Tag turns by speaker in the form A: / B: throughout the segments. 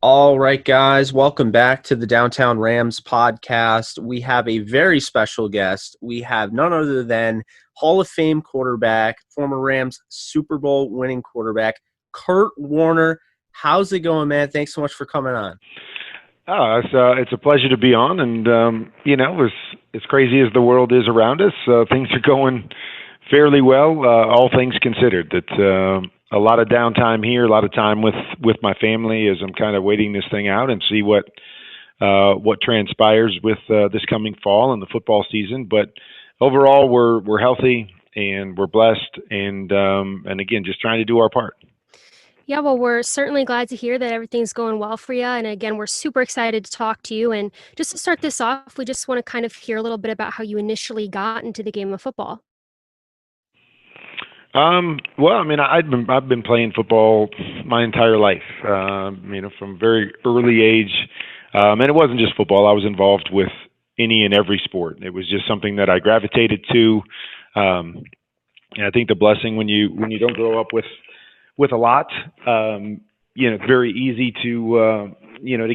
A: All right, guys, welcome back to the Downtown Rams podcast. We have a very special guest. We have none other than Hall of Fame quarterback, former Rams Super Bowl winning quarterback, Kurt Warner. How's it going, man? Thanks so much for coming on.
B: It's a pleasure to be on, and as crazy as the world is around us, things are going fairly well, all things considered. It's a lot of downtime here, a lot of time with my family as I'm kind of waiting this thing out and see what transpires with this coming fall and the football season. But overall, we're healthy and we're blessed, and again, just trying to do our part.
C: Yeah, well, we're certainly glad to hear that everything's going well for you. And again, we're super excited to talk to you. And just to start this off, we just want to kind of hear a little bit about how you initially got into the game of football.
B: Well, I mean, I've been playing football my entire life. From very early age, and it wasn't just football. I was involved with any and every sport. It was just something that I gravitated to. And I think the blessing when you don't grow up with a lot, it's very easy to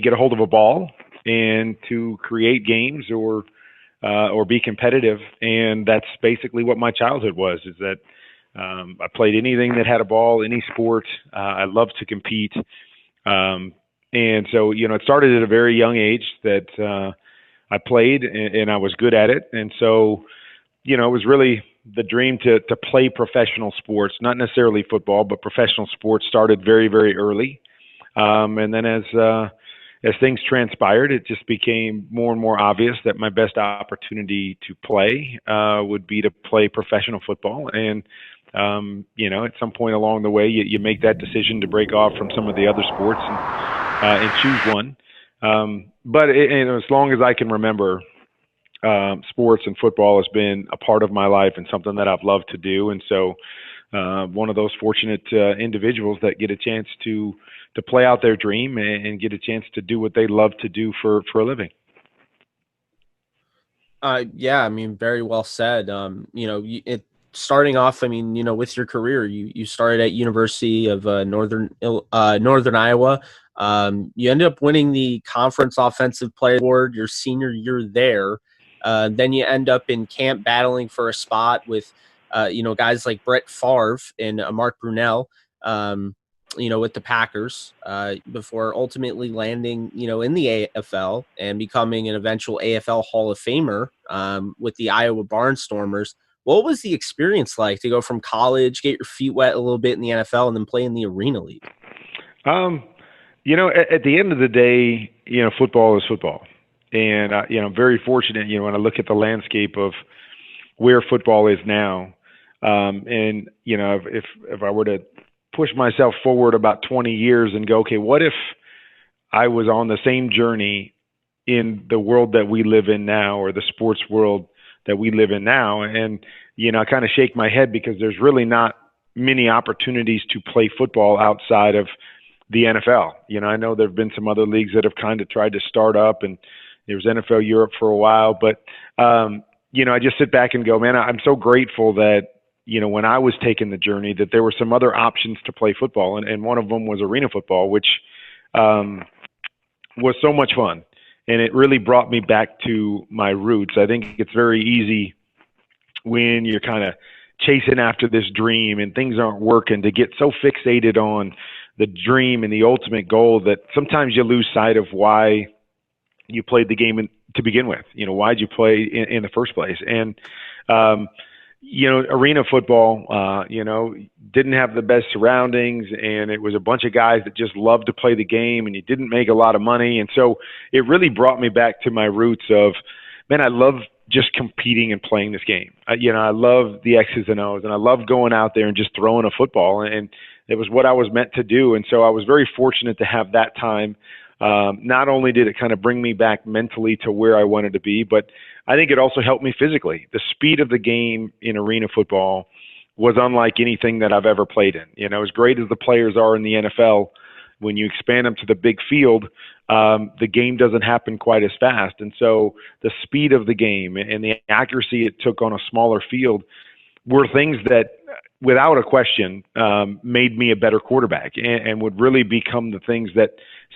B: get a hold of a ball and to create games or be competitive. And that's basically what my childhood was, is that I played anything that had a ball, any sport. I loved to compete. And so, it started at a very young age that I played and I was good at it. And so, it was really the dream to play professional sports, not necessarily football, but professional sports started very, very early. And then as things transpired, it just became more and more obvious that my best opportunity to play would be to play professional football. And, at some point along the way, you make that decision to break off from some of the other sports and choose one. But as long as I can remember, sports and football has been a part of my life and something that I've loved to do. And so one of those fortunate individuals that get a chance to play out their dream and get a chance to do what they love to do for a living.
A: Yeah, I mean, very well said. Starting off, with your career, you started at University of Northern Iowa. You ended up winning the Conference Offensive Player Award your senior year there. Then you end up in camp battling for a spot with, guys like Brett Favre and Mark Brunell, with the Packers, before ultimately landing, in the AFL and becoming an eventual AFL Hall of Famer with the Iowa Barnstormers. What was the experience like to go from college, get your feet wet a little bit in the NFL, and then play in the Arena League?
B: At the end of the day, football is football. And, I'm very fortunate, when I look at the landscape of where football is now. If I were to push myself forward about 20 years and go, okay, what if I was on the same journey in the world that we live in now, or the sports world that we live in now? And, I kind of shake my head because there's really not many opportunities to play football outside of the NFL. I know there've been some other leagues that have kind of tried to start up, and there was NFL Europe for a while, but, I just sit back and go, man, I'm so grateful that, when I was taking the journey, that there were some other options to play football. And one of them was arena football, which was so much fun. And it really brought me back to my roots. I think it's very easy when you're kind of chasing after this dream and things aren't working to get so fixated on the dream and the ultimate goal that sometimes you lose sight of why you played the game to begin with. Why'd you play in the first place? And, arena football, didn't have the best surroundings, and it was a bunch of guys that just loved to play the game, and you didn't make a lot of money. And so it really brought me back to my roots of, man, I love just competing and playing this game. I love the X's and O's, and I love going out there and just throwing a football. And it was what I was meant to do. And so I was very fortunate to have that time. Not only did it kind of bring me back mentally to where I wanted to be, but I think it also helped me physically. The speed of the game in arena football was unlike anything that I've ever played in. As great as the players are in the NFL, when you expand them to the big field, the game doesn't happen quite as fast. And so the speed of the game and the accuracy it took on a smaller field were things that without a question, made me a better quarterback and would really become the things that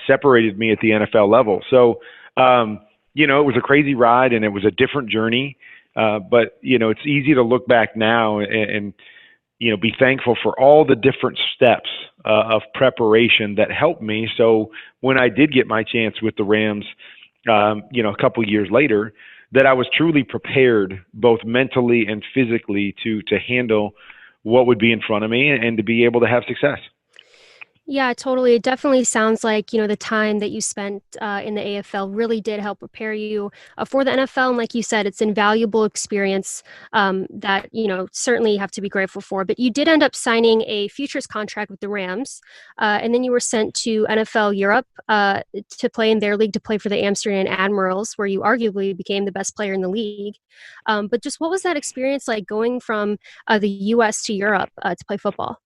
B: separated me at the NFL level. So, it was a crazy ride and it was a different journey. But it's easy to look back now and be thankful for all the different steps of preparation that helped me. So when I did get my chance with the Rams, a couple years later, that I was truly prepared both mentally and physically to handle what would be in front of me and to be able to have success.
C: Yeah, totally. It definitely sounds like, the time that you spent in the AFL really did help prepare you for the NFL. And like you said, it's invaluable experience that, certainly you have to be grateful for. But you did end up signing a futures contract with the Rams. And then you were sent to NFL Europe to play in their league, to play for the Amsterdam Admirals, where you arguably became the best player in the league. But just what was that experience like, going from the U.S. to Europe to play football?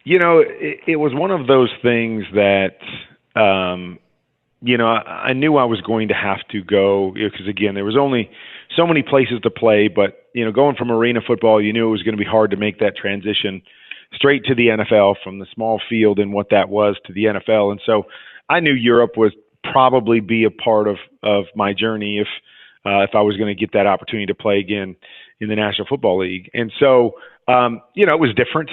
B: It was one of those things that, I knew I was going to have to go because, again, there was only so many places to play. But, going from arena football, you knew it was going to be hard to make that transition straight to the NFL from the small field and what that was to the NFL. And so I knew Europe would probably be a part of my journey if I was going to get that opportunity to play again in the National Football League. And so, it was different.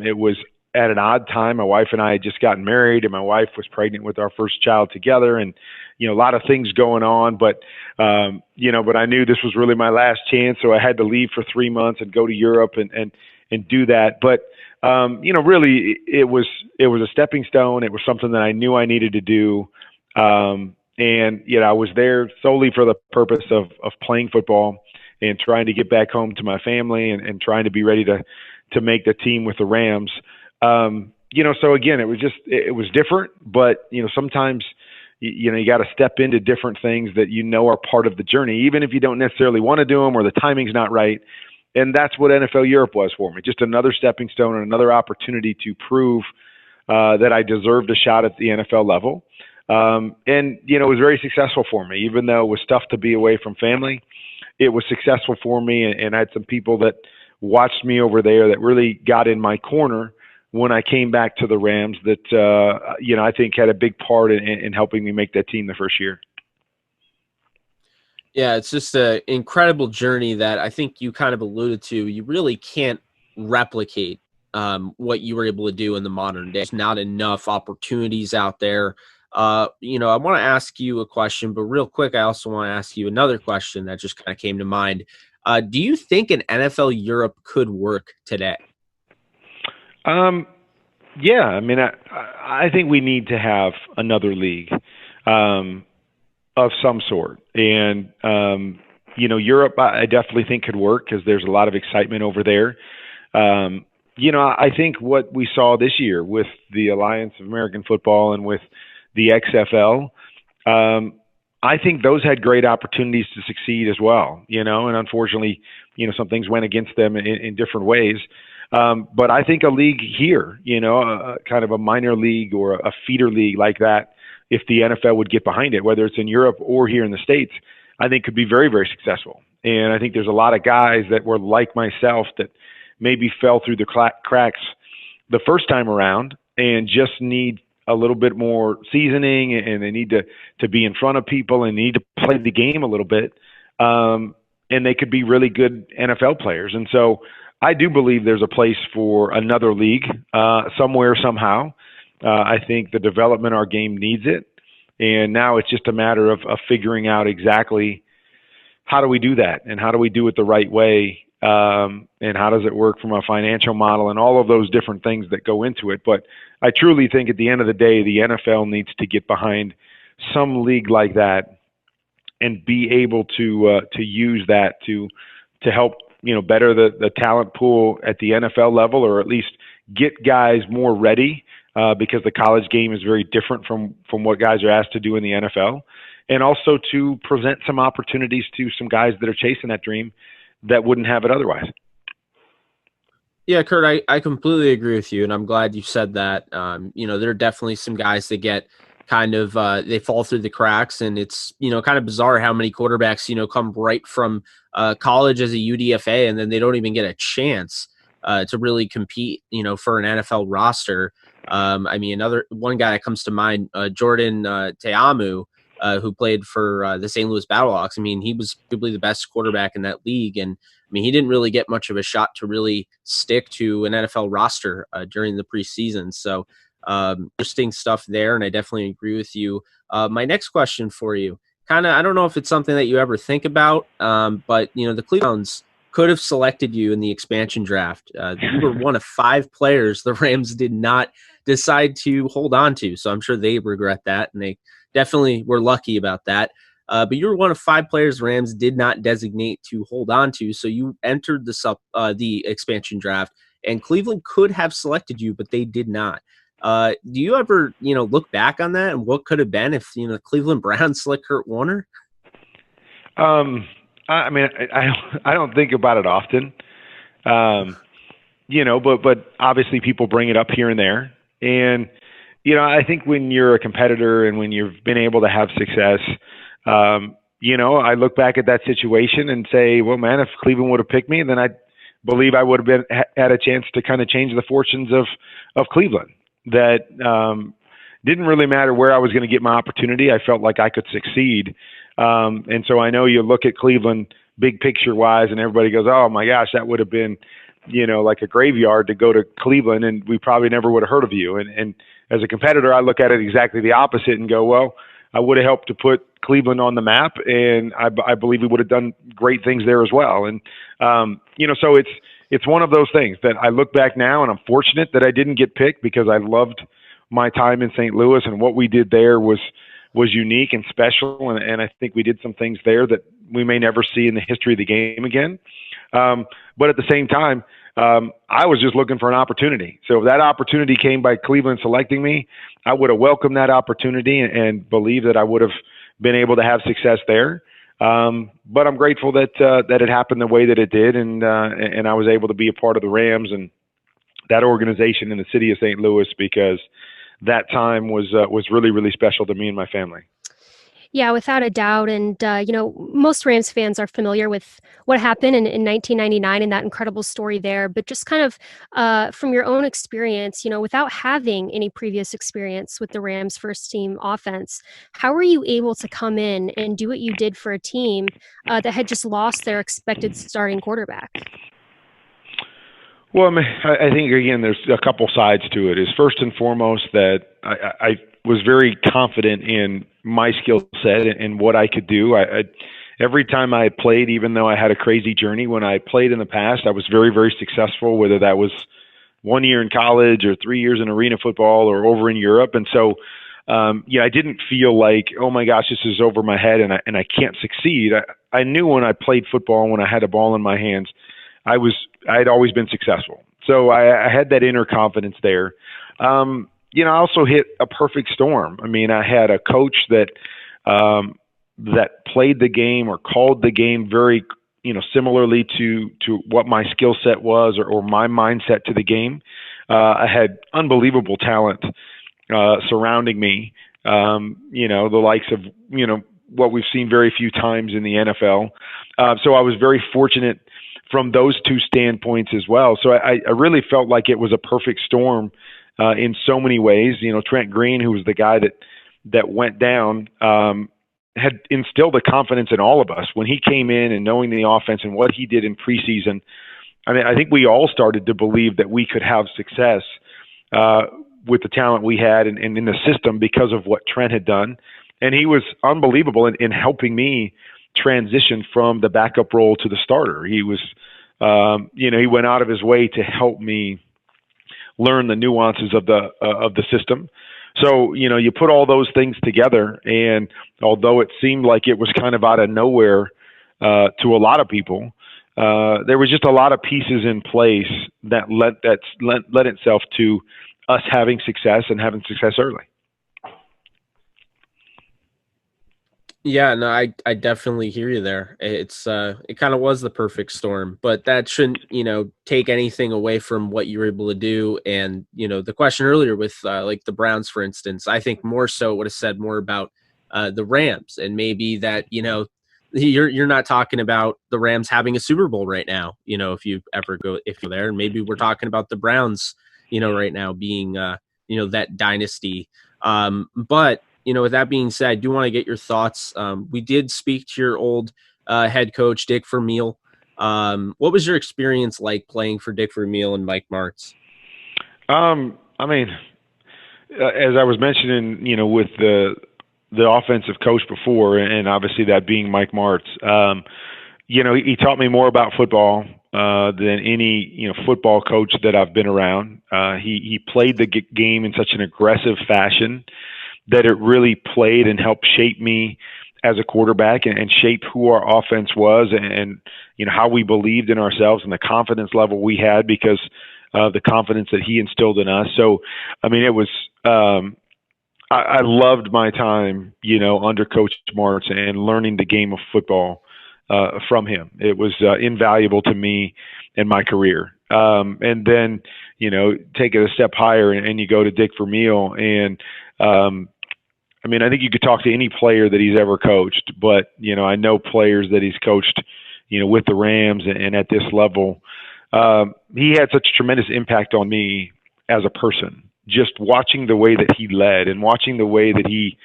B: It was at an odd time. My wife and I had just gotten married, and my wife was pregnant with our first child together, and a lot of things going on. But but I knew this was really my last chance, so I had to leave for 3 months and go to Europe and do that. But really, it was a stepping stone. It was something that I knew I needed to do. And I was there solely for the purpose of playing football and trying to get back home to my family and trying to be ready to make the team with the Rams. So again, it was different, but sometimes you got to step into different things that are part of the journey, even if you don't necessarily want to do them or the timing's not right. And that's what NFL Europe was for me. Just another stepping stone and another opportunity to prove that I deserved a shot at the NFL level. It was very successful for me, even though it was tough to be away from family. It was successful for me, and I had some people that watched me over there that really got in my corner when I came back to the Rams that, I think had a big part in helping me make that team the first year.
A: Yeah, it's just an incredible journey that I think you kind of alluded to. You really can't replicate what you were able to do in the modern day. There's not enough opportunities out there. I want to ask you a question, but real quick, I also want to ask you another question that just kind of came to mind. Do you think an NFL Europe could work today?
B: Yeah, I mean, I think we need to have another league of some sort. And, Europe, I definitely think could work because there's a lot of excitement over there. I think what we saw this year with the Alliance of American Football and with the XFL, I think those had great opportunities to succeed as well, and unfortunately, some things went against them in different ways. But I think a league here, kind of a minor league or a feeder league like that, if the NFL would get behind it, whether it's in Europe or here in the States, I think could be very, very successful. And I think there's a lot of guys that were like myself that maybe fell through the cracks the first time around and just need a little bit more seasoning, and they need to be in front of people and need to play the game a little bit. And they could be really good NFL players. And so I do believe there's a place for another league somewhere, somehow. I think the development of our game needs it. And now it's just a matter of figuring out exactly how do we do that and how do we do it the right way, and how does it work from a financial model and all of those different things that go into it. But I truly think at the end of the day, the NFL needs to get behind some league like that and be able to use that to help better the talent pool at the NFL level, or at least get guys more ready, because the college game is very different from what guys are asked to do in the NFL, and also to present some opportunities to some guys that are chasing that dream that wouldn't have it otherwise.
A: Yeah, Kurt, I completely agree with you, and I'm glad you said that. There are definitely some guys that get kind of they fall through the cracks. And it's, kind of bizarre how many quarterbacks, come right from college as a UDFA, and then they don't even get a chance to really compete, for an NFL roster. Another one guy that comes to mind, Jordan Teamu, who played for the St. Louis Battlehawks. He was probably the best quarterback in that league. And he didn't really get much of a shot to really stick to an NFL roster during the preseason. So interesting stuff there. And I definitely agree with you. My next question for you, I don't know if it's something that you ever think about, but, the Cleveland could have selected you in the expansion draft. You were one of 5 players the Rams did not decide to hold on to. So I'm sure they regret that, and they definitely were lucky about that. But you were one of 5 players the Rams did not designate to hold on to. So you entered the expansion draft, and Cleveland could have selected you, but they did not. Do you ever, look back on that and what could have been if, the Cleveland Browns select Kurt Warner?
B: I don't think about it often, but obviously people bring it up here and there. And, I think when you're a competitor and when you've been able to have success, I look back at that situation and say, well, man, if Cleveland would have picked me, then I believe I would have had a chance to kind of change the fortunes of Cleveland. That didn't really matter where I was going to get my opportunity. I felt like I could succeed. And so I know you look at Cleveland big picture wise and everybody goes, oh my gosh, that would have been, like a graveyard to go to Cleveland and we probably never would have heard of you. And as a competitor, I look at it exactly the opposite and go, well, I would have helped to put Cleveland on the map, and I believe we would have done great things there as well. And, so it's one of those things that I look back now and I'm fortunate that I didn't get picked because I loved my time in St. Louis, and what we did there was unique and special. And I think we did some things there that we may never see in the history of the game again. But at the same time, I was just looking for an opportunity. So if that opportunity came by Cleveland selecting me, I would have welcomed that opportunity and believe that I would have been able to have success there. But I'm grateful that it happened the way that it did. And I was able to be a part of the Rams and that organization in the city of St. Louis, because that time was really, really special to me and my family.
C: Yeah, without a doubt. And, most Rams fans are familiar with what happened in 1999 and that incredible story there. But just kind of from your own experience, without having any previous experience with the Rams first team offense, how were you able to come in and do what you did for a team that had just lost their expected starting quarterback?
B: Well, I think, again, there's a couple sides to it. Is first and foremost that I was very confident in my skill set and what I could do. Every time I played, even though I had a crazy journey, when I played in the past, I was very, very successful, whether that was 1 year in college or 3 years in arena football or over in Europe. And so, I didn't feel like, oh my gosh, this is over my head and I can't succeed. I knew when I played football and when I had a ball in my hands, I'd always been successful. So I had that inner confidence there. I also hit a perfect storm. I had a coach that played the game or called the game very, similarly to what my skill set was or my mindset to the game. I had unbelievable talent surrounding me, the likes of, what we've seen very few times in the NFL. So I was very fortunate from those two standpoints as well. So I really felt like it was a perfect storm in so many ways. Trent Green, who was the guy that went down, had instilled a confidence in all of us when he came in, and knowing the offense and what he did in preseason. I think we all started to believe that we could have success with the talent we had and in the system because of what Trent had done. And he was unbelievable in helping me transition from the backup role to the starter. He was, he went out of his way to help me learn the nuances of the system. So, you put all those things together, and although it seemed like it was kind of out of nowhere to a lot of people, there was just a lot of pieces in place that led itself to us having success and having success early.
A: Yeah, no, I definitely hear you there. It kind of was the perfect storm, but that shouldn't, take anything away from what you were able to do. And, the question earlier with like the Browns, for instance, I think more so would have said more about the Rams, and maybe that, you're not talking about the Rams having a Super Bowl right now, if you're there, and maybe we're talking about the Browns, right now being that dynasty. But with that being said, I do want to get your thoughts. We did speak to your old head coach, Dick Vermeil. What was your experience like playing for Dick Vermeil and Mike Martz?
B: I mean, as I was mentioning, with the offensive coach before, and obviously that being Mike Martz, he taught me more about football than any football coach that I've been around. He played the game in such an aggressive fashion that it really played and helped shape me as a quarterback and shape who our offense was and how we believed in ourselves and the confidence level we had because of the confidence that he instilled in us. So, I mean, it was I loved my time, under Coach Martz and learning the game of football from him. It was invaluable to me in my career. And then, take it a step higher and you go to Dick Vermeil and I think you could talk to any player that he's ever coached, but, I know players that he's coached, with the Rams and at this level. He had such a tremendous impact on me as a person, just watching the way that he led and watching the way that he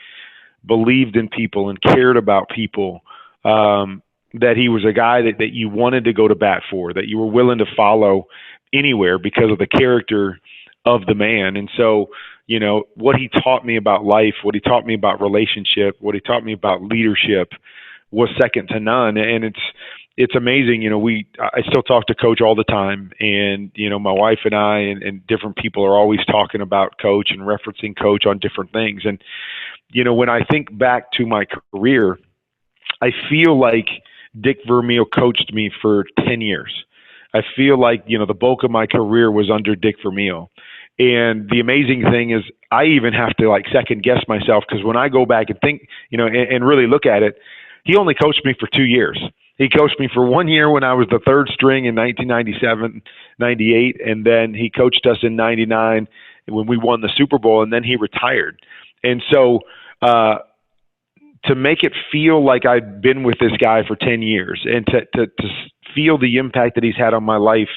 B: believed in people and cared about people, that he was a guy that you wanted to go to bat for, that you were willing to follow anywhere because of the character of the man. And so, what he taught me about life, what he taught me about relationship, what he taught me about leadership was second to none. And it's amazing. I still talk to Coach all the time, and, my wife and I and different people are always talking about Coach and referencing Coach on different things. And, when I think back to my career, I feel like Dick Vermeil coached me for 10 years. I feel like, the bulk of my career was under Dick Vermeil. And the amazing thing is I even have to second guess myself, because when I go back and think, and really look at it, he only coached me for 2 years. He coached me for 1 year when I was the third string in 1997, 98. And then he coached us in 99 when we won the Super Bowl, and then he retired. And so, to make it feel like I'd been with this guy for 10 years and to feel the impact that he's had on my life,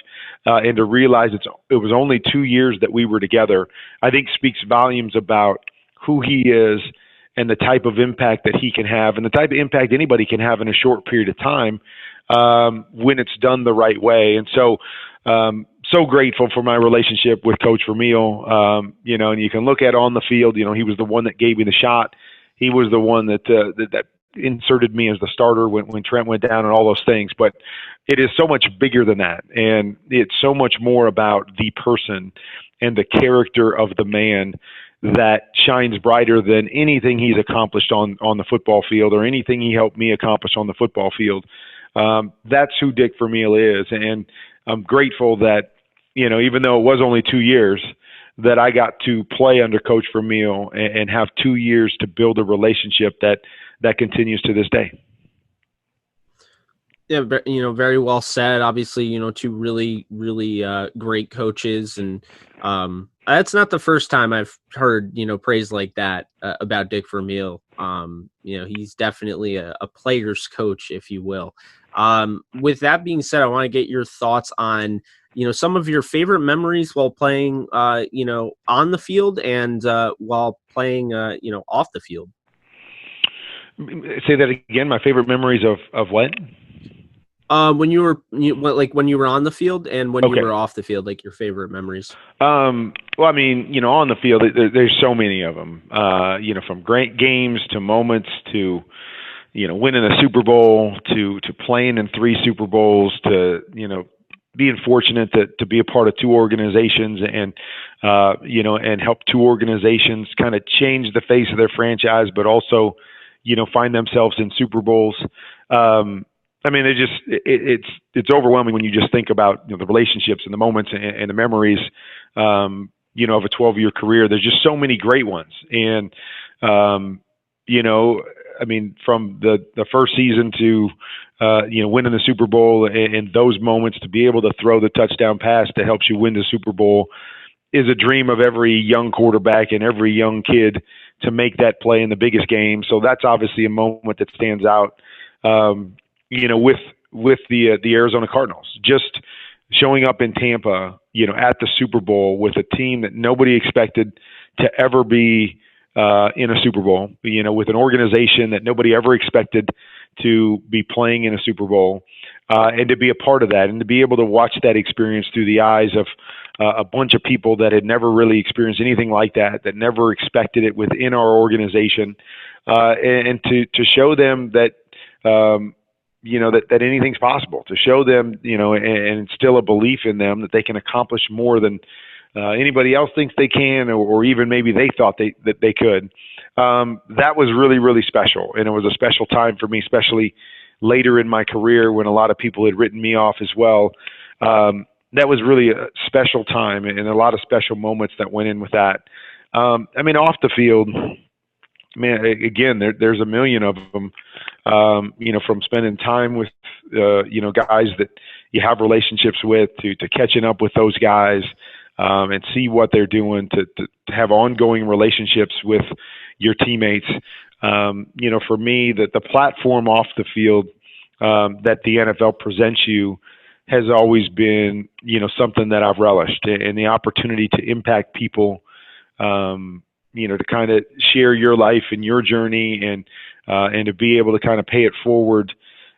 B: and to realize it was only 2 years that we were together, I think speaks volumes about who he is and the type of impact that he can have and the type of impact anybody can have in a short period of time, when it's done the right way. And so, so grateful for my relationship with Coach Vermeil. And you can look at on the field, he was the one that gave me the shot. He was the one that inserted me as the starter when Trent went down and all those things. But it is so much bigger than that. And it's so much more about the person and the character of the man that shines brighter than anything he's accomplished on the football field or anything he helped me accomplish on the football field. That's who Dick Vermeil is. And I'm grateful that, even though it was only 2 years, that I got to play under Coach Vermeil and have 2 years to build a relationship that continues to this day.
A: Yeah, very well said. Obviously, two really, really great coaches, and that's not the first time I've heard praise like that about Dick Vermeil. He's definitely a player's coach, if you will. With that being said, I want to get your thoughts on some of your favorite memories while playing on the field and while playing off the field.
B: Say that again. My favorite memories of what?
A: When you were when you were on the field and when you were off the field, your favorite memories.
B: Well, on the field, there's so many of them. From great games to moments to winning a Super Bowl to playing in 3 Super Bowls to being fortunate to be a part of 2 organizations and and help 2 organizations kind of change the face of their franchise, but also find themselves in Super Bowls. It's overwhelming when you just think about the relationships and the moments and the memories of a 12-year career. There's just so many great ones, and I mean, from the first season to, winning the Super Bowl and those moments to be able to throw the touchdown pass that helps you win the Super Bowl is a dream of every young quarterback and every young kid to make that play in the biggest game. So that's obviously a moment that stands out, with the Arizona Cardinals. Just showing up in Tampa, at the Super Bowl with a team that nobody expected to ever be in a Super Bowl, with an organization that nobody ever expected to be playing in a Super Bowl, and to be a part of that and to be able to watch that experience through the eyes of a bunch of people that had never really experienced anything like that never expected it within our organization, and to show them that, that anything's possible, to show them, and instill a belief in them that they can accomplish more than anybody else thinks they can, or even maybe they thought that they could. That was really, really special. And it was a special time for me, especially later in my career when a lot of people had written me off as well. That was really a special time and a lot of special moments that went in with that. Off the field, man, again, there's a million of them, from spending time with, guys that you have relationships with to catching up with those guys, and see what they're doing to have ongoing relationships with your teammates. For me, the platform off the field, that the NFL presents you has always been, something that I've relished, and the opportunity to impact people, to kind of share your life and your journey and to be able to kind of pay it forward.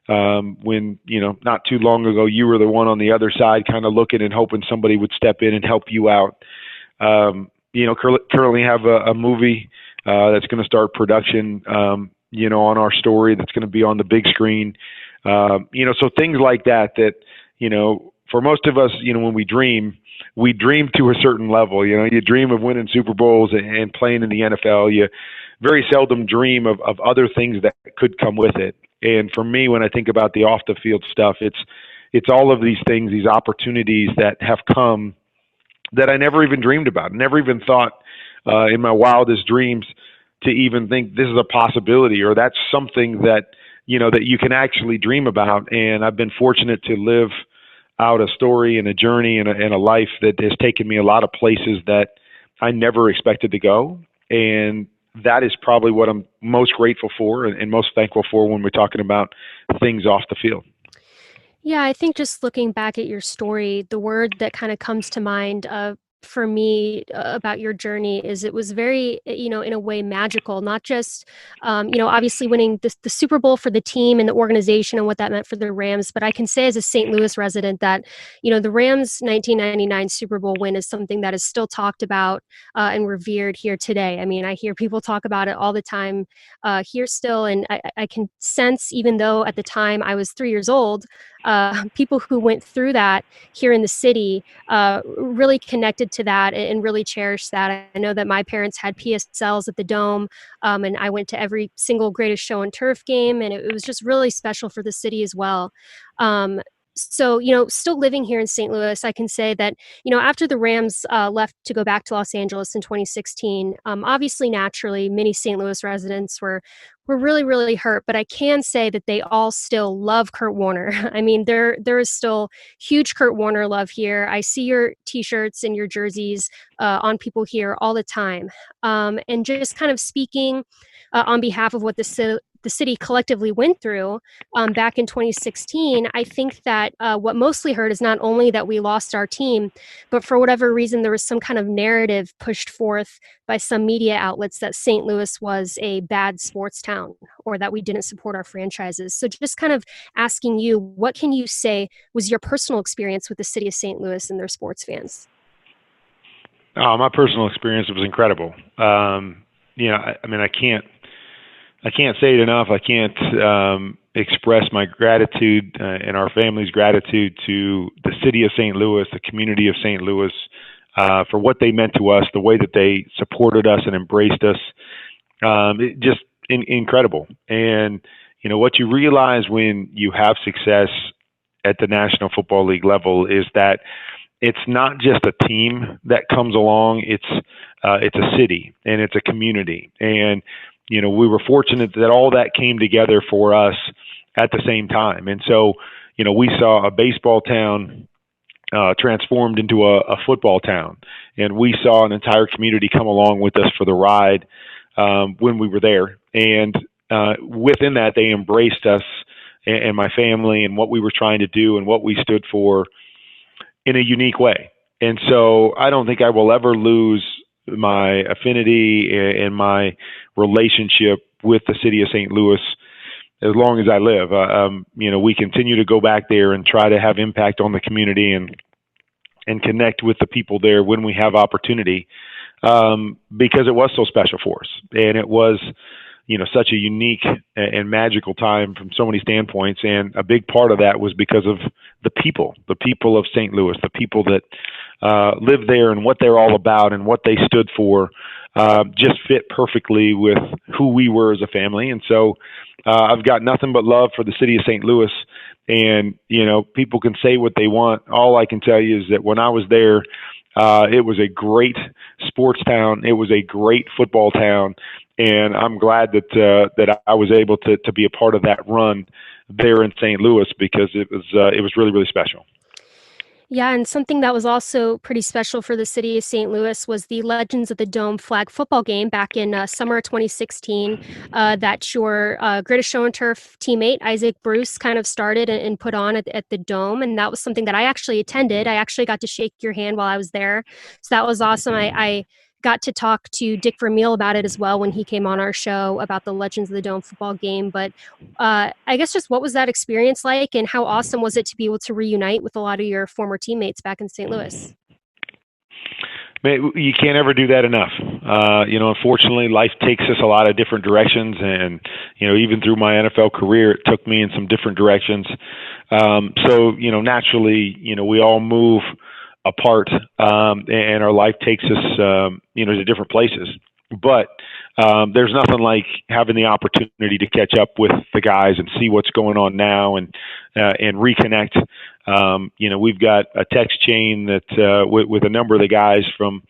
B: When, not too long ago, you were the one on the other side kind of looking and hoping somebody would step in and help you out. Currently have a movie that's going to start production, on our story that's going to be on the big screen. So things like that, for most of us, when we dream to a certain level. You dream of winning Super Bowls and playing in the NFL. You very seldom dream of other things that could come with it. And for me, when I think about the off the field stuff, it's all of these things, these opportunities that have come that I never even dreamed about, never even thought in my wildest dreams to even think this is a possibility, or that's something that, that you can actually dream about. And I've been fortunate to live out a story and a journey and a life that has taken me a lot of places that I never expected to go. And that is probably what I'm most grateful for and most thankful for when we're talking about things off the field.
C: Yeah, I think just looking back at your story, the word that kind of comes to mind for me about your journey is it was very, in a way magical, not just, obviously winning the Super Bowl for the team and the organization and what that meant for the Rams. But I can say as a St. Louis resident that, the Rams 1999 Super Bowl win is something that is still talked about and revered here today. I mean, I hear people talk about it all the time here still. And I can sense, even though at the time I was 3 years old, people who went through that here in the city really connected to that and really cherished that. I know that my parents had PSLs at the Dome, and I went to every single Greatest Show on Turf game, and it was just really special for the city as well. So, still living here in St. Louis, I can say that, after the Rams left to go back to Los Angeles in 2016, obviously, naturally, many St. Louis residents were really, really hurt. But I can say that they all still love Kurt Warner. I mean, there is still huge Kurt Warner love here. I see your T-shirts and your jerseys on people here all the time. And just kind of speaking on behalf of what the city collectively went through back in 2016, I think that what mostly hurt is not only that we lost our team, but for whatever reason, there was some kind of narrative pushed forth by some media outlets that St. Louis was a bad sports town or that we didn't support our franchises. So just kind of asking you, what can you say was your personal experience with the city of St. Louis and their sports fans?
B: My personal experience was incredible. I can't say it enough. I can't express my gratitude and our family's gratitude to the city of St. Louis, the community of St. Louis, for what they meant to us, the way that they supported us and embraced us. Just incredible. And, what you realize when you have success at the National Football League level is that it's not just a team that comes along. It's a city and it's a community. And we were fortunate that all that came together for us at the same time. And so, we saw a baseball town transformed into a football town, and we saw an entire community come along with us for the ride when we were there. And within that, they embraced us and my family and what we were trying to do and what we stood for in a unique way. And so I don't think I will ever lose my affinity and my relationship with the city of St. Louis as long as I live. We continue to go back there and try to have impact on the community and connect with the people there when we have opportunity, because it was so special for us. And it was, such a unique and magical time from so many standpoints. And a big part of that was because of the people of St. Louis, the people that live there and what they're all about and what they stood for, just fit perfectly with who we were as a family. And so I've got nothing but love for the city of St. Louis. And, people can say what they want. All I can tell you is that when I was there, it was a great sports town. It was a great football town. And I'm glad that I was able to be a part of that run there in St. Louis, because it was really, really special.
C: Yeah, and something that was also pretty special for the city of St. Louis was the Legends of the Dome flag football game back in summer 2016 that your Greatest Show and Turf teammate, Isaac Bruce, kind of started and put on at the Dome. And that was something that I actually attended. I actually got to shake your hand while I was there. So that was awesome. I got to talk to Dick Vermeil about it as well when he came on our show about the Legends of the Dome football game. But I guess just what was that experience like, and how awesome was it to be able to reunite with a lot of your former teammates back in St. Louis?
B: Man, you can't ever do that enough. Unfortunately, life takes us a lot of different directions, and even through my NFL career, it took me in some different directions. So naturally, we all move apart, and our life takes us, to different places. But there's nothing like having the opportunity to catch up with the guys and see what's going on now and reconnect. We've got a text chain that with a number of the guys from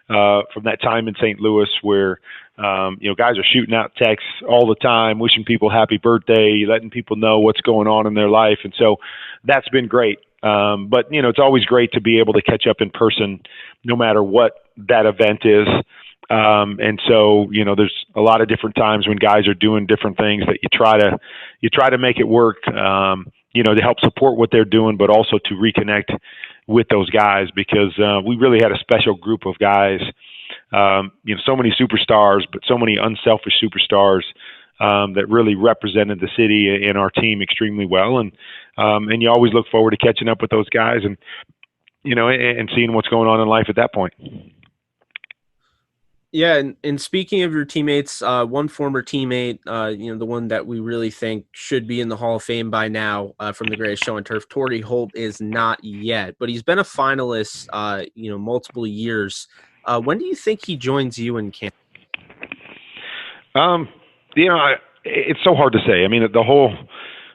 B: that time in St. Louis where guys are shooting out texts all the time, wishing people happy birthday, letting people know what's going on in their life, and so that's been great. But it's always great to be able to catch up in person, no matter what that event is. And so, there's a lot of different times when guys are doing different things that you try to make it work, to help support what they're doing, but also to reconnect with those guys, because we really had a special group of guys, so many superstars, but so many unselfish superstars that really represented the city and our team extremely well. And you always look forward to catching up with those guys and seeing what's going on in life at that point.
A: Yeah, and speaking of your teammates, one former teammate, the one that we really think should be in the Hall of Fame by now, from the Greatest Show and Turf, Torrey Holt is not yet, but he's been a finalist, multiple years. When do you think he joins you in Canada?
B: It's so hard to say. I mean, the whole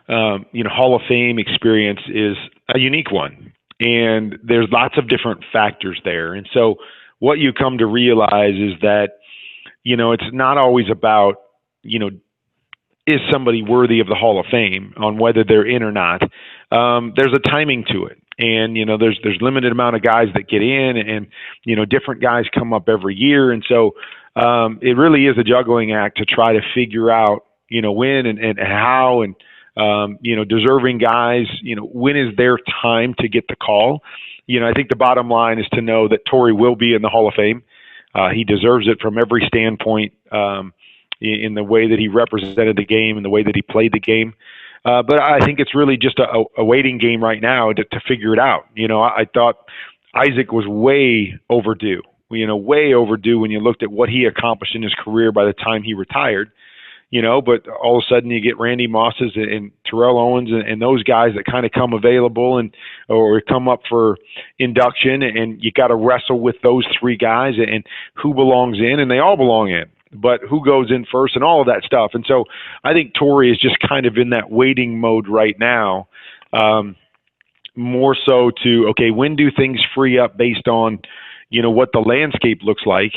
B: Hall of Fame experience is a unique one, and there's lots of different factors there, and so what you come to realize is that, it's not always about, is somebody worthy of the Hall of Fame on whether they're in or not. There's a timing to it. And, there's limited amount of guys that get in, and, different guys come up every year. And so it really is a juggling act to try to figure out, when and how, and, deserving guys, when is their time to get the call. I think the bottom line is to know that Torrey will be in the Hall of Fame. He deserves it from every standpoint, in the way that he represented the game and the way that he played the game. But I think it's really just a waiting game right now to figure it out. I thought Isaac was way overdue, way overdue when you looked at what he accomplished in his career by the time he retired. But all of a sudden you get Randy Mosses and Terrell Owens and those guys that kind of come available or come up for induction, and you got to wrestle with those three guys and who belongs in, and they all belong in, but who goes in first and all of that stuff. And so I think Torrey is just kind of in that waiting mode right now, more so to, okay, when do things free up based on, what the landscape looks like,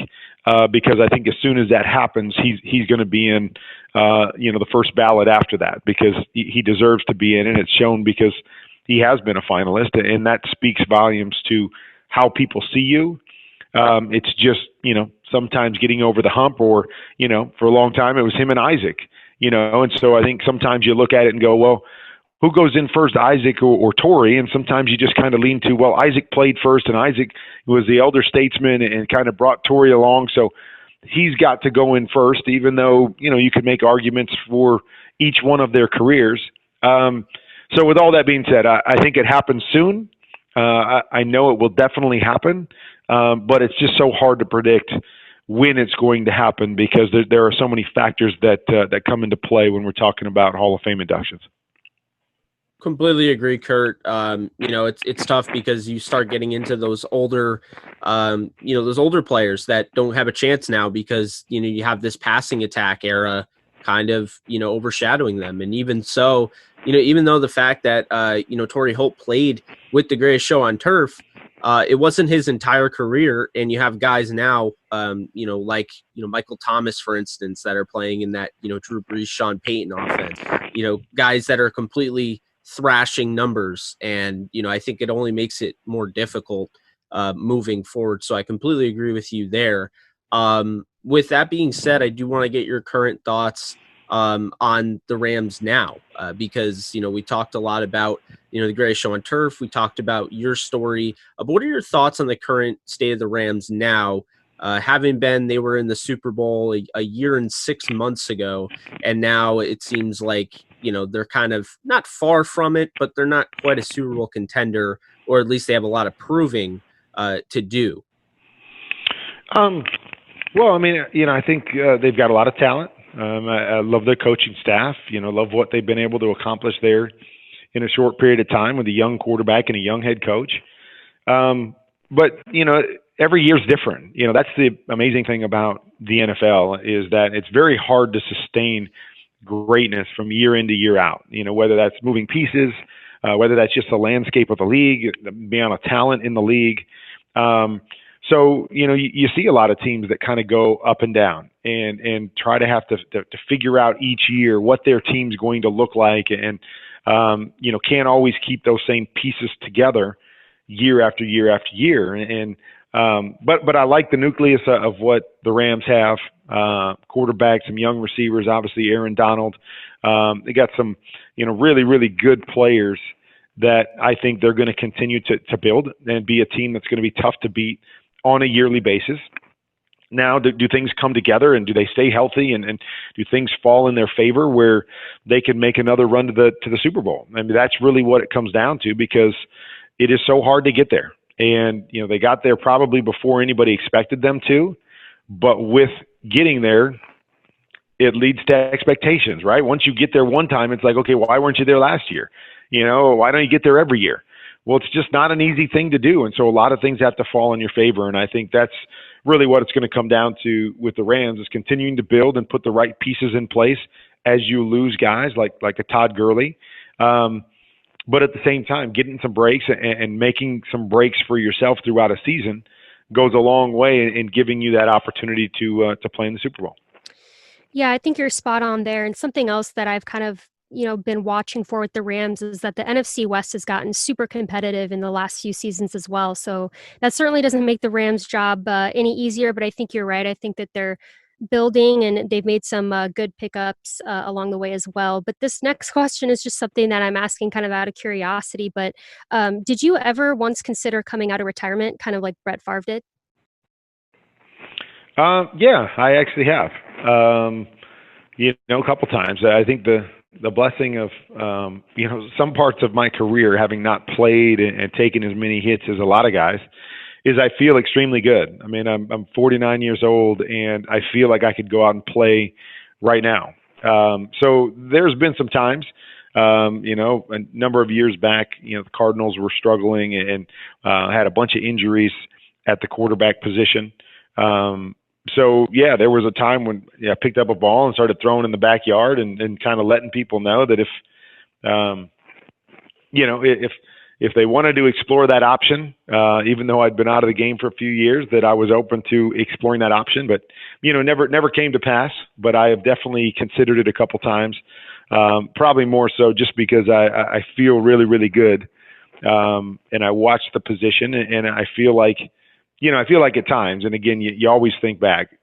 B: because I think as soon as that happens, he's going to be in, the first ballot after that, because he deserves to be in, and it's shown because he has been a finalist, and that speaks volumes to how people see you. It's just, sometimes getting over the hump, or, for a long time it was him and Isaac, and so I think sometimes you look at it and go, well, who goes in first, Isaac or Tori? And sometimes you just kind of lean to, well, Isaac played first, and Isaac was the elder statesman and kind of brought Tori along, so he's got to go in first, even though, you could make arguments for each one of their careers. So with all that being said, I think it happens soon. I know it will definitely happen, but it's just so hard to predict when it's going to happen, because there are so many factors that come into play when we're talking about Hall of Fame inductions.
A: Completely agree, Kurt. It's tough because you start getting into those older, those older players that don't have a chance now, because, you have this passing attack era kind of, overshadowing them. And even so, even though the fact that, Torrey Holt played with the Greatest Show on Turf, it wasn't his entire career. And you have guys now, like, Michael Thomas, for instance, that are playing in that, Drew Brees, Sean Payton offense, guys that are completely thrashing numbers. And, I think it only makes it more difficult moving forward. So I completely agree with you there. With that being said, I do want to get your current thoughts on the Rams now, because, we talked a lot about, the Greatest Show on Turf. We talked about your story. But what are your thoughts on the current state of the Rams now? They were in the Super Bowl a year and 6 months ago, and now it seems like, they're kind of not far from it, but they're not quite a Super Bowl contender, or at least they have a lot of proving to do.
B: Well, I think they've got a lot of talent. I love their coaching staff, love what they've been able to accomplish there in a short period of time with a young quarterback and a young head coach. But, every year's different. That's the amazing thing about the NFL, is that it's very hard to sustain greatness from year in to year out, whether that's moving pieces, whether that's just the landscape of the league, the amount of talent in the league. So, you see a lot of teams that kind of go up and down and try to have to figure out each year what their team's going to look like, and, can't always keep those same pieces together year after year after year. And, but I like the nucleus of what the Rams have, quarterbacks, some young receivers, obviously Aaron Donald. They got some, really, really good players that I think they're going to continue to build and be a team that's going to be tough to beat on a yearly basis. Now, do things come together, and do they stay healthy, and do things fall in their favor where they can make another run to the Super Bowl? That's really what it comes down to, because it is so hard to get there. And, they got there probably before anybody expected them to, but with getting there, it leads to expectations, right? Once you get there one time, it's like, okay, why weren't you there last year? Why don't you get there every year? Well, it's just not an easy thing to do. And so a lot of things have to fall in your favor. And I think that's really what it's going to come down to with the Rams, is continuing to build and put the right pieces in place as you lose guys like a Todd Gurley. But at the same time, getting some breaks and making some breaks for yourself throughout a season goes a long way in giving you that opportunity to play in the Super Bowl.
C: Yeah, I think you're spot on there. And something else that I've kind of, been watching for with the Rams is that the NFC West has gotten super competitive in the last few seasons as well. So that certainly doesn't make the Rams' job any easier, but I think you're right. I think that they're building, and they've made some good pickups along the way as well. But this next question is just something that I'm asking kind of out of curiosity. But did you ever once consider coming out of retirement, kind of like Brett Favre did?
B: Yeah, I actually have. A couple times. I think the blessing of some parts of my career, having not played and taken as many hits as a lot of guys, is I feel extremely good. I'm 49 years old, and I feel like I could go out and play right now. So there's been some times, a number of years back, the Cardinals were struggling and had a bunch of injuries at the quarterback position. So yeah, there was a time when I picked up a ball and started throwing in the backyard and kind of letting people know that if if they wanted to explore that option, even though I'd been out of the game for a few years, that I was open to exploring that option. But, never came to pass. But I have definitely considered it a couple times, probably more so just because I feel really, really good. And I watch the position, and I feel like, at times, and again, you always think back.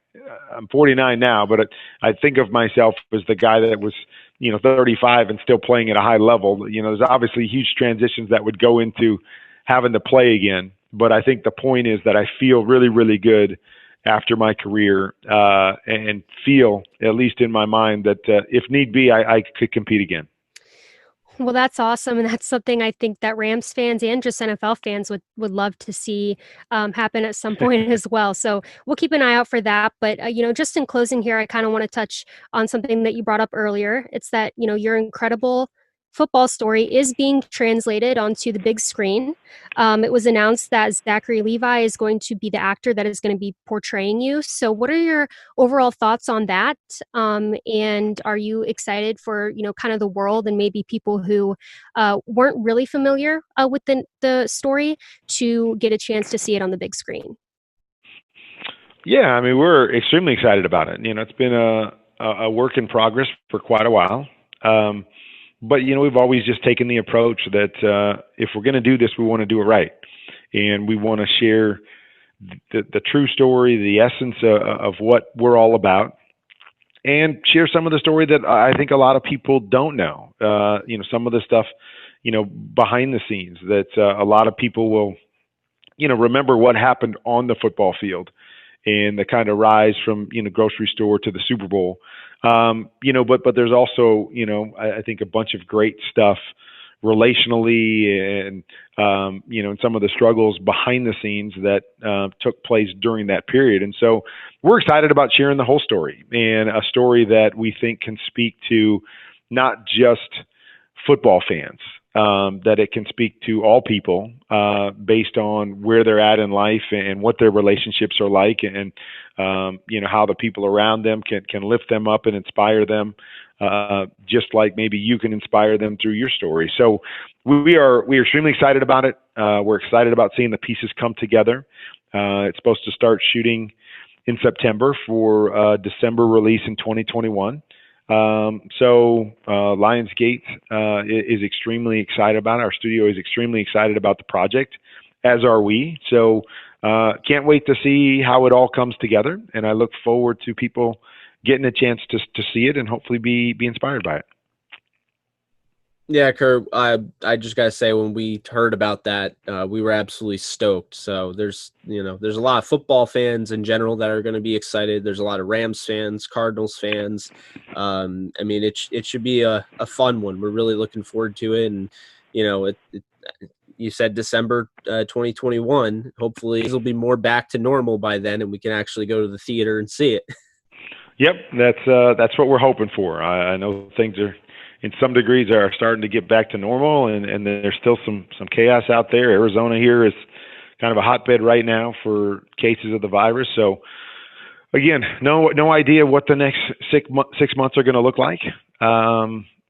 B: I'm 49 now, but I think of myself as the guy that was, 35 and still playing at a high level. There's obviously huge transitions that would go into having to play again. But I think the point is that I feel really, really good after my career, and feel, at least in my mind, that if need be, I could compete again.
C: Well, that's awesome, and that's something I think that Rams fans and just NFL fans would love to see happen at some point as well. So we'll keep an eye out for that. But just in closing here, I kind of want to touch on something that you brought up earlier. It's that your incredible football story is being translated onto the big screen. It was announced that Zachary Levi is going to be the actor that is going to be portraying you. So, what are your overall thoughts on that? And are you excited for kind of the world and maybe people who weren't really familiar with the story to get a chance to see it on the big screen?
B: Yeah, I mean, we're extremely excited about it. It's been a work in progress for quite a while. But, we've always just taken the approach that if we're going to do this, we want to do it right. And we want to share the true story, the essence of what we're all about, and share some of the story that I think a lot of people don't know. Some of the stuff, behind the scenes that a lot of people will, remember what happened on the football field and the kind of rise from, grocery store to the Super Bowl. But there's also, I think a bunch of great stuff relationally and, and some of the struggles behind the scenes that took place during that period. And so we're excited about sharing the whole story, and a story that we think can speak to not just football fans, that it can speak to all people based on where they're at in life and what their relationships are like, and how the people around them can lift them up and inspire them, just like maybe you can inspire them through your story. So we are extremely excited about it. We're excited about seeing the pieces come together. It's supposed to start shooting in September for December release in 2021. So Lionsgate is extremely excited about it. Our studio is extremely excited about the project, as are we. So can't wait to see how it all comes together. And I look forward to people getting a chance to see it and hopefully be inspired by it.
A: Yeah, Kurt, I just gotta say, when we heard about that, we were absolutely stoked. So there's a lot of football fans in general that are going to be excited. There's a lot of Rams fans, Cardinals fans. I mean, it should be a fun one. We're really looking forward to it. And you said December 2021. Hopefully, it'll be more back to normal by then, and we can actually go to the theater and see it.
B: Yep, that's what we're hoping for. I know things are, in some degrees, are starting to get back to normal, and there's still some chaos out there. Arizona here is kind of a hotbed right now for cases of the virus. So again, no idea what the next 6 months are going to look like,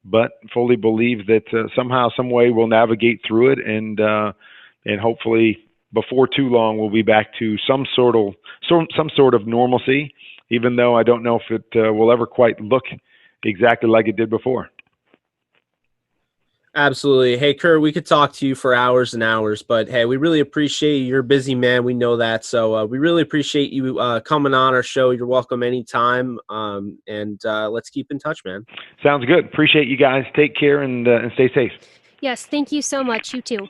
B: but fully believe that somehow, some way, we'll navigate through it, and hopefully before too long we'll be back to some sort of normalcy. Even though I don't know if it will ever quite look exactly like it did before.
A: Absolutely. Hey, Kurt, we could talk to you for hours and hours, but hey, we really appreciate you. You're a busy man. We know that. So we really appreciate you coming on our show. You're welcome anytime. And let's keep in touch, man.
B: Sounds good. Appreciate you guys. Take care and stay safe.
C: Yes. Thank you so much. You too.